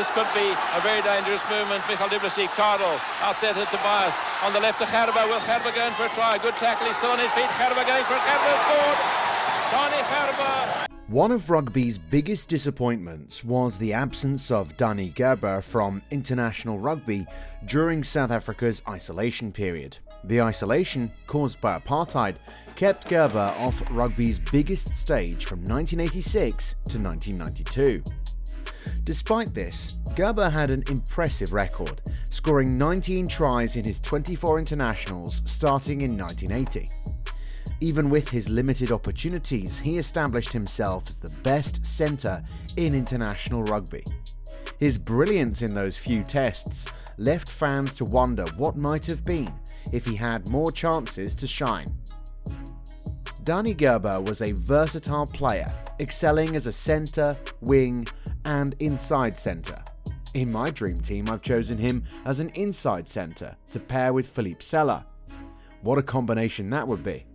this could be a very dangerous movement. Michael Duplessis, Cardle, out there to Tobias. On the left to Gerber. Will Gerber going for a try? Good tackle. He's still on his feet. Gerber going for it. Gerber scored. Daniël Gerber. One of rugby's biggest disappointments was the absence of Daniël Gerber from international rugby during South Africa's isolation period. The isolation, caused by apartheid, kept Gerber off rugby's biggest stage from 1986 to 1992. Despite this, Gerber had an impressive record, scoring 19 tries in his 24 internationals starting in 1980. Even with his limited opportunities, he established himself as the best centre in international rugby. His brilliance in those few tests left fans to wonder what might have been if he had more chances to shine. Daniël Gerber was a versatile player, excelling as a centre, wing and inside centre. In my dream team, I've chosen him as an inside centre to pair with Philippe Sella. What a combination that would be.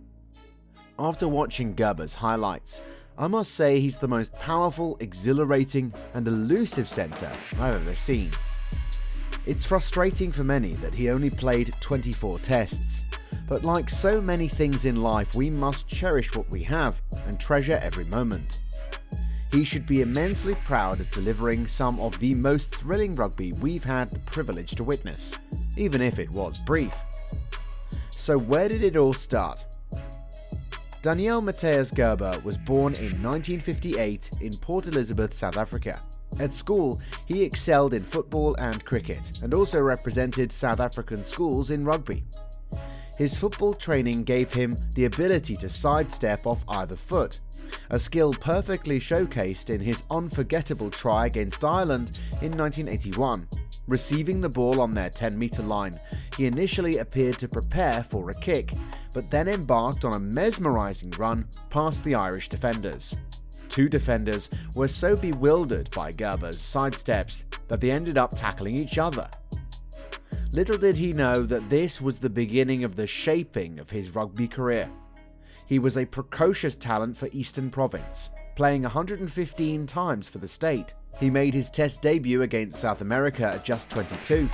After watching Gerber's highlights, I must say he's the most powerful, exhilarating and elusive centre I've ever seen. It's frustrating for many that he only played 24 tests, but like so many things in life, we must cherish what we have and treasure every moment. He should be immensely proud of delivering some of the most thrilling rugby we've had the privilege to witness, even if it was brief. So where did it all start? Daniel Matthias Gerber was born in 1958 in Port Elizabeth, South Africa. At school, he excelled in football and cricket, and also represented South African schools in rugby. His football training gave him the ability to sidestep off either foot, a skill perfectly showcased in his unforgettable try against Ireland in 1981. Receiving the ball on their 10-metre line, he initially appeared to prepare for a kick, but then embarked on a mesmerising run past the Irish defenders. Two defenders were so bewildered by Gerber's sidesteps that they ended up tackling each other. Little did he know that this was the beginning of the shaping of his rugby career. He was a precocious talent for Eastern Province, playing 115 times for the state. He made his Test debut against South America at just 22,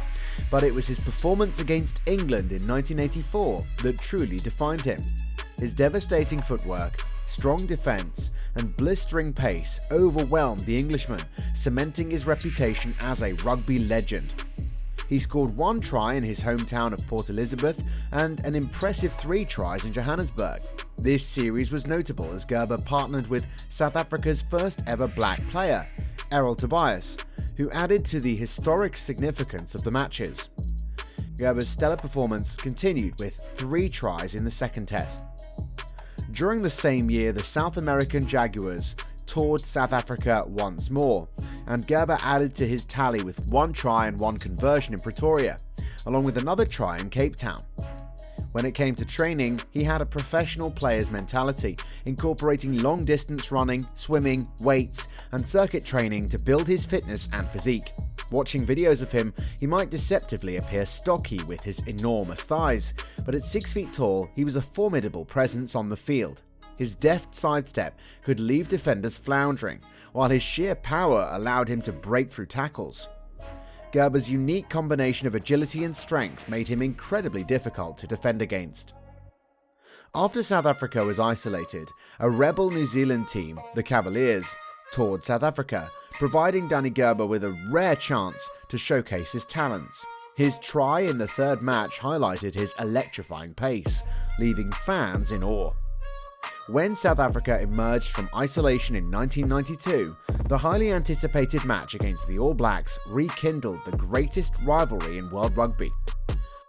but it was his performance against England in 1984 that truly defined him. His devastating footwork, strong defence and blistering pace overwhelmed the Englishman, cementing his reputation as a rugby legend. He scored 1 try in his hometown of Port Elizabeth and an impressive 3 tries in Johannesburg. This series was notable as Gerber partnered with South Africa's first ever black player, Errol Tobias, who added to the historic significance of the matches. Gerber's stellar performance continued with 3 tries in the second test. During the same year, the South American Jaguars toured South Africa once more, and Gerber added to his tally with 1 try and 1 conversion in Pretoria, along with another try in Cape Town. When it came to training, he had a professional player's mentality, incorporating long-distance running, swimming, weights, and circuit training to build his fitness and physique. Watching videos of him, he might deceptively appear stocky with his enormous thighs, but at 6 feet tall, he was a formidable presence on the field. His deft sidestep could leave defenders floundering, while his sheer power allowed him to break through tackles. Gerber's unique combination of agility and strength made him incredibly difficult to defend against. After South Africa was isolated, a rebel New Zealand team, the Cavaliers, toured South Africa, providing Daniël Gerber with a rare chance to showcase his talents. His try in the third match highlighted his electrifying pace, leaving fans in awe. When South Africa emerged from isolation in 1992, the highly anticipated match against the All Blacks rekindled the greatest rivalry in world rugby.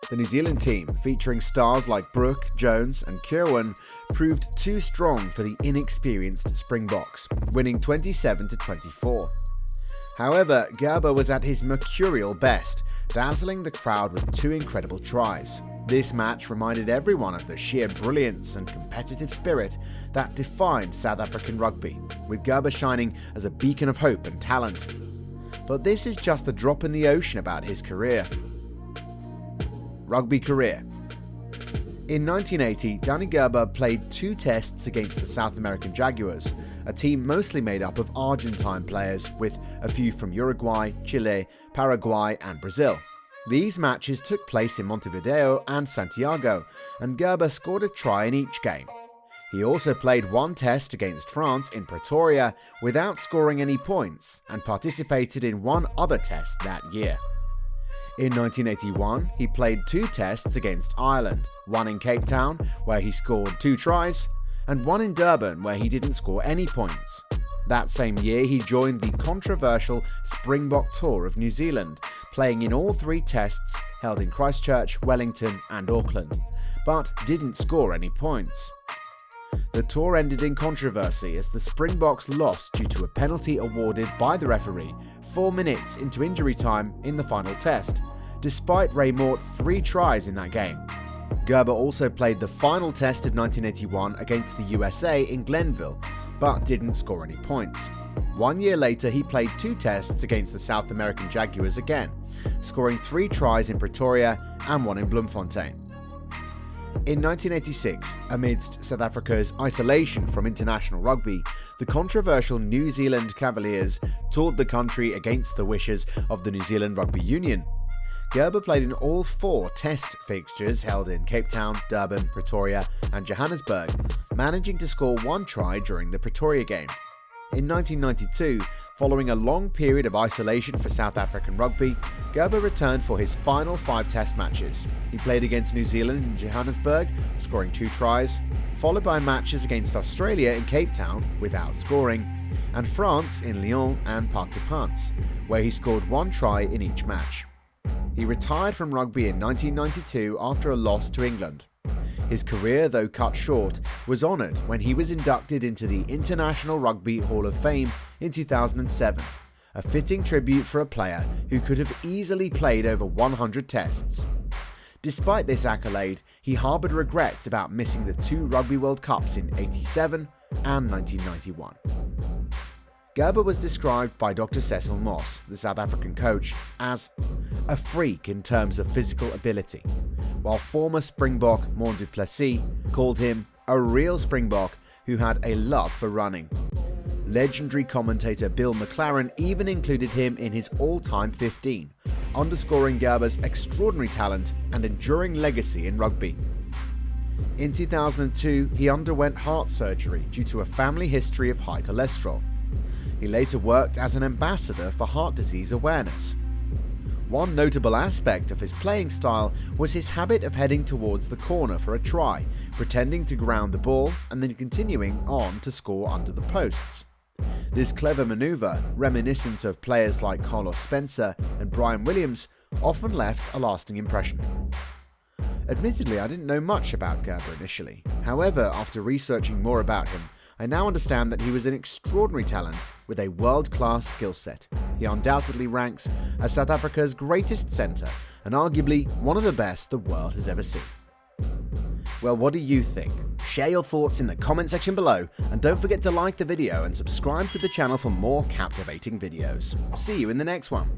The New Zealand team, featuring stars like Brooke, Jones and Kirwan, proved too strong for the inexperienced Springboks, winning 27-24. However, Gerber was at his mercurial best, dazzling the crowd with 2 incredible tries. This match reminded everyone of the sheer brilliance and competitive spirit that defined South African rugby, with Gerber shining as a beacon of hope and talent. But this is just a drop in the ocean about his career. Rugby career. In 1980, Daniel Gerber played 2 tests against the South American Jaguars, a team mostly made up of Argentine players with a few from Uruguay, Chile, Paraguay and Brazil. These matches took place in Montevideo and Santiago, and Gerber scored a try in each game. He also played 1 test against France in Pretoria without scoring any points, and participated in 1 other test that year. In 1981, he played 2 tests against Ireland, 1 in Cape Town, where he scored 2 tries, and 1 in Durban, where he didn't score any points. That same year, he joined the controversial Springbok Tour of New Zealand, playing in all 3 tests held in Christchurch, Wellington and Auckland, but didn't score any points. The tour ended in controversy as the Springboks lost due to a penalty awarded by the referee 4 minutes into injury time in the final test, despite Ray Mort's 3 tries in that game. Gerber also played the final test of 1981 against the USA in Glenville, but didn't score any points. 1 year later, he played 2 tests against the South American Jaguars again, scoring 3 tries in Pretoria and 1 in Bloemfontein. In 1986, amidst South Africa's isolation from international rugby, the controversial New Zealand Cavaliers toured the country against the wishes of the New Zealand Rugby Union. Gerber played in all 4 test fixtures held in Cape Town, Durban, Pretoria and Johannesburg, managing to score 1 try during the Pretoria game. In 1992, following a long period of isolation for South African rugby, Gerber returned for his final 5 test matches. He played against New Zealand in Johannesburg, scoring 2 tries, followed by matches against Australia in Cape Town without scoring, and France in Lyon and Parc des Princes, where he scored 1 try in each match. He retired from rugby in 1992 after a loss to England. His career, though cut short, was honoured when he was inducted into the International Rugby Hall of Fame in 2007, a fitting tribute for a player who could have easily played over 100 tests. Despite this accolade, he harboured regrets about missing the 2 Rugby World Cups in '87 and 1991. Gerber was described by Dr. Cecil Moss, the South African coach, as a freak in terms of physical ability, while former Springbok Morne du Plessis called him a real Springbok who had a love for running. Legendary commentator Bill McLaren even included him in his all-time 15, underscoring Gerber's extraordinary talent and enduring legacy in rugby. In 2002, he underwent heart surgery due to a family history of high cholesterol. He later worked as an ambassador for heart disease awareness. One notable aspect of his playing style was his habit of heading towards the corner for a try, pretending to ground the ball and then continuing on to score under the posts. This clever manoeuvre, reminiscent of players like Carlos Spencer and Brian Williams, often left a lasting impression. Admittedly, I didn't know much about Gerber initially. However, after researching more about him, I now understand that he was an extraordinary talent with a world-class skill set. He undoubtedly ranks as South Africa's greatest centre and arguably one of the best the world has ever seen. Well, what do you think? Share your thoughts in the comment section below, and don't forget to like the video and subscribe to the channel for more captivating videos. See you in the next one.